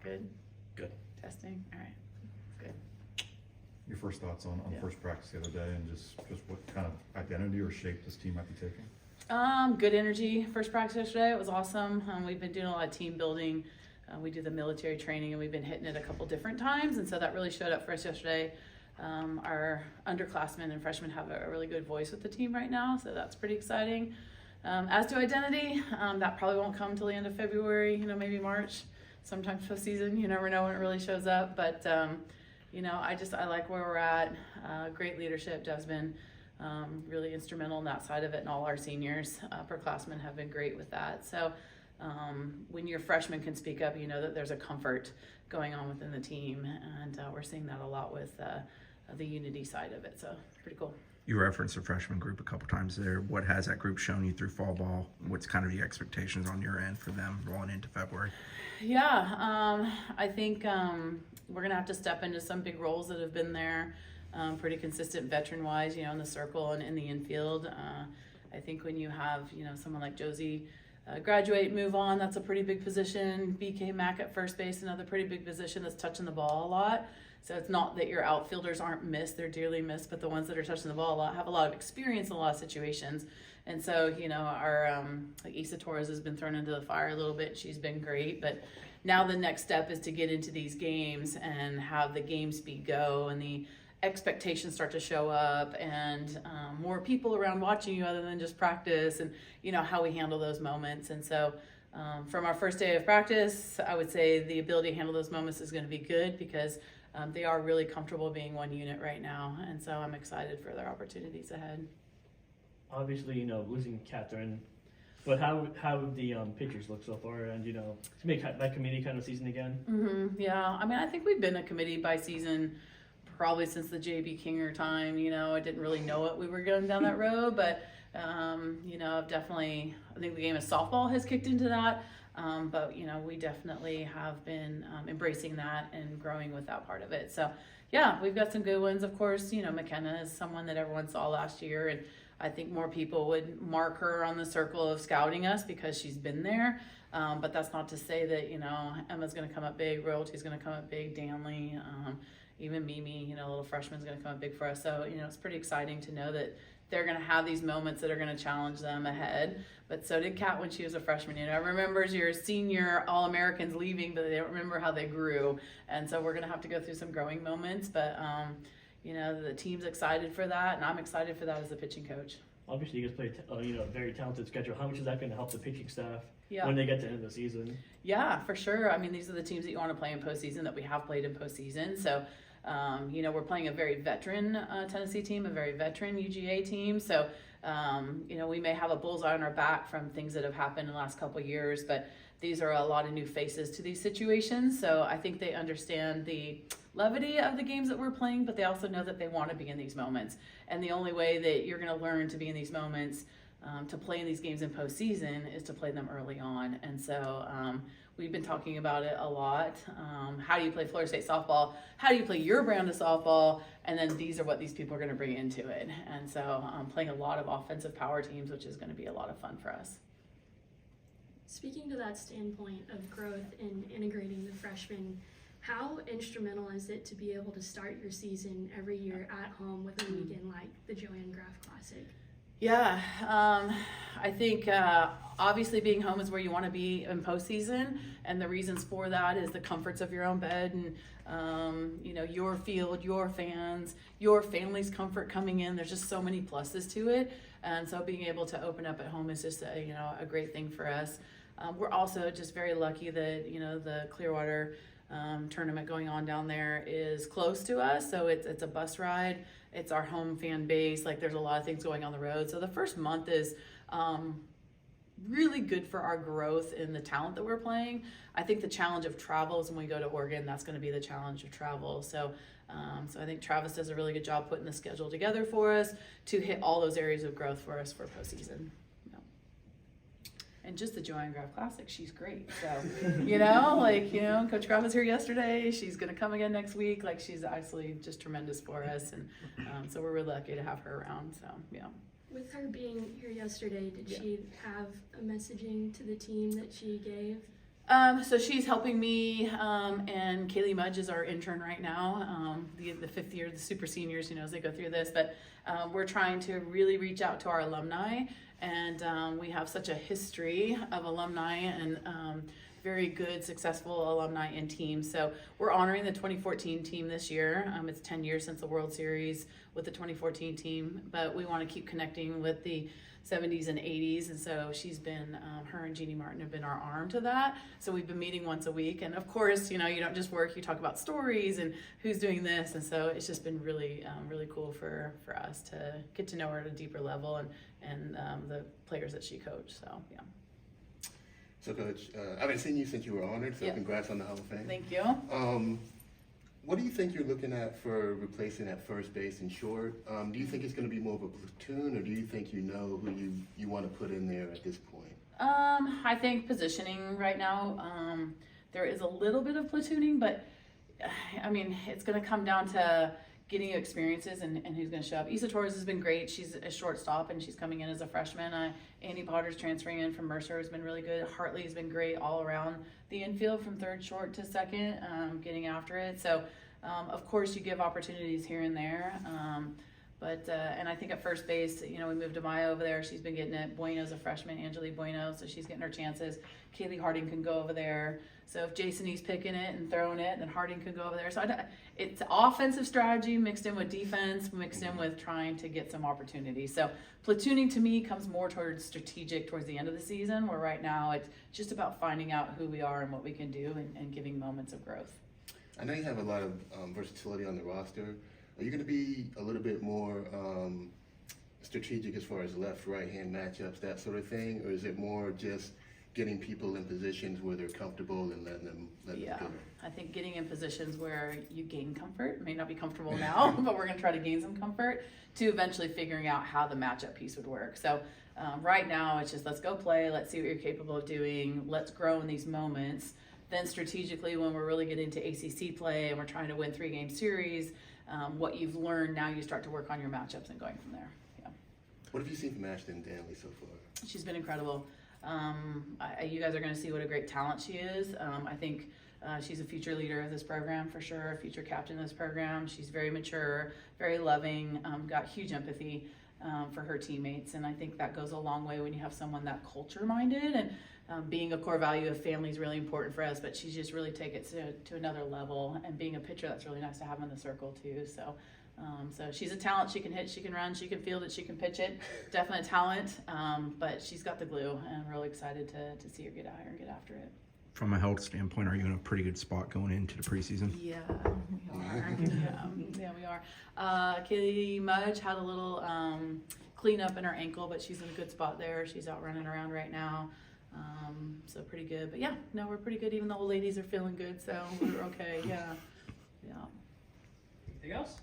Good. Good. Testing. All right. Good. Your first thoughts on Yeah. first practice the other day, and just what kind of identity or shape this team might be taking? Good energy. First practice yesterday, it was awesome. We've been doing a lot of team building. We do the military training, and we've been hitting it a couple different times, and so that really showed up for us yesterday. Our underclassmen and freshmen have a really good voice with the team right now, so that's pretty exciting. As to identity, that probably won't come till the end of February, maybe March, sometimes postseason. You never know when it really shows up, but I like where we're at. Great leadership. Dev's been really instrumental in that side of it, and all our seniors, upperclassmen have been great with that. So when your freshmen can speak up, you know that there's a comfort going on within the team, and we're seeing that a lot with the unity side of it. So pretty cool. You referenced the freshman group a couple times there. What has that group shown you through fall ball? What's kind of the expectations on your end for them rolling into February? Yeah, I think we're going to have to step into some big roles that have been there, pretty consistent veteran-wise, in the circle and in the infield. I think when you have, someone like Josie graduate and move on, that's a pretty big position. BK Mack at first base, another pretty big position that's touching the ball a lot. So it's not that your outfielders aren't missed, they're dearly missed, but the ones that are touching the ball a lot have a lot of experience in a lot of situations. And so, our like Issa Torres has been thrown into the fire a little bit. She's been great, but now the next step is to get into these games and have the game speed go and the expectations start to show up, and more people around watching you other than just practice, and how we handle those moments. And so from our first day of practice, I would say the ability to handle those moments is going to be good, because they are really comfortable being one unit right now, and so I'm excited for their opportunities ahead. Obviously, losing Catherine, but how the pitchers look so far, and to make that committee kind of season again. Yeah, I think we've been a committee by season probably since the JB Kinger time. I didn't really know it. We were going down that road, but I've definitely, I think the game of softball has kicked into that. But we definitely have been embracing that and growing with that part of it. So yeah, we've got some good ones. Of course, McKenna is someone that everyone saw last year, and I think more people would mark her on the circle of scouting us because she's been there. But that's not to say that, Emma's going to come up big, Royalty's going to come up big, Danley, even Mimi, little freshman's going to come up big for us. So, it's pretty exciting to know that they're going to have these moments that are going to challenge them ahead. But so did Kat when she was a freshman. Remembers your senior All-Americans leaving, but they don't remember how they grew. And so we're going to have to go through some growing moments. But, the team's excited for that, and I'm excited for that as a pitching coach. Obviously, you guys play a very talented schedule. How much is that going to help the pitching staff Yeah. when they get to the end of the season? Yeah, for sure. These are the teams that you want to play in postseason, that we have played in postseason. So, we're playing a very veteran Tennessee team, a very veteran UGA team. So, we may have a bullseye on our back from things that have happened in the last couple of years, but these are a lot of new faces to these situations. So I think they understand the levity of the games that we're playing, but they also know that they want to be in these moments. And the only way that you're going to learn to be in these moments, to play in these games in postseason, is to play them early on. And so we've been talking about it a lot. How do you play Florida State softball? How do you play your brand of softball? And then these are what these people are going to bring into it. And so playing a lot of offensive power teams, which is going to be a lot of fun for us. Speaking to that standpoint of growth and integrating the freshmen, how instrumental is it to be able to start your season every year at home with a weekend like the Joanne Graf Classic? Yeah, I think obviously being home is where you want to be in postseason, and the reasons for that is the comforts of your own bed and your field, your fans, your family's comfort coming in. There's just so many pluses to it, and so being able to open up at home is just a great thing for us. We're also just very lucky that the Clearwater tournament going on down there is close to us, so it's a bus ride. It's our home fan base. There's a lot of things going on the road. So the first month is really good for our growth in the talent that we're playing. I think the challenge of travel is when we go to Oregon, that's going to be the challenge of travel. So I think Travis does a really good job putting the schedule together for us to hit all those areas of growth for us for postseason. And just the Joanne Graf Classic, she's great. So, Coach Graf was here yesterday. She's going to come again next week. She's absolutely just tremendous for us. And so we're really lucky to have her around. So, yeah. With her being here yesterday, did she have a messaging to the team that she gave? So she's helping me, and Kaylee Mudge is our intern right now, the fifth year, the super seniors, as they go through this. But we're trying to really reach out to our alumni, and we have such a history of alumni and very good, successful alumni and teams. So we're honoring the 2014 team this year. It's 10 years since the World Series with the 2014 team, but we want to keep connecting with the 70s and 80s, and so she's been, her and Jeannie Martin have been our arm to that. So we've been meeting once a week, and of course, you don't just work, you talk about stories and who's doing this, and so it's just been really, really cool for us to get to know her at a deeper level and the players that she coached. So yeah. So, Coach, I've been seeing you since you were honored, so Yeah. congrats on the Hall of Fame. Thank you. What do you think you're looking at for replacing at first base and short? Do you think it's going to be more of a platoon, or do you think you know who you want to put in there at this point? I think positioning right now, there is a little bit of platooning, but I mean, it's going to come down to getting experiences and who's going to show up. Issa Torres has been great. She's a shortstop and she's coming in as a freshman. Andy Potter's transferring in from Mercer has been really good. Hartley's been great all around the infield from third short to second, getting after it. So, of course, you give opportunities here and there. And I think at first base, we moved Amaya over there. She's been getting it. Bueno's a freshman, Angelique Bueno, so she's getting her chances. Kaylee Harding can go over there. So if Jason East picking it and throwing it, then Harding could go over there. So it's offensive strategy mixed in with defense, mixed in with trying to get some opportunities. So platooning to me comes more towards strategic towards the end of the season, where right now it's just about finding out who we are and what we can do and giving moments of growth. I know you have a lot of versatility on the roster. Are you going to be a little bit more strategic as far as left, right-hand matchups, that sort of thing? Or is it more just getting people in positions where they're comfortable and letting them go? I think getting in positions where you gain comfort. It may not be comfortable now, but we're going to try to gain some comfort to eventually figuring out how the matchup piece would work. So right now it's just let's go play, let's see what you're capable of doing, let's grow in these moments. Then strategically, when we're really getting to ACC play and we're trying to win 3-game series, what you've learned, now you start to work on your matchups and going from there. Yeah. What have you seen from Ashton Danley so far? She's been incredible. You guys are going to see what a great talent she is. I think she's a future leader of this program for sure, a future captain of this program. She's very mature, very loving, got huge empathy for her teammates, and I think that goes a long way when you have someone that culture-minded, and being a core value of family is really important for us, but she's just really take it to another level, and being a pitcher, that's really nice to have in the circle too. So she's a talent. She can hit, she can run, she can field it, she can pitch it. Definite talent, but she's got the glue, and I'm really excited to see her get out here and get after it. From a health standpoint, are you in a pretty good spot going into the preseason? Yeah, we are. Yeah, we are. Kaylee Mudge had a little cleanup in her ankle, but she's in a good spot there. She's out running around right now. So pretty good. But yeah, no, we're pretty good. Even the old ladies are feeling good, so we're okay. Yeah. Anything else?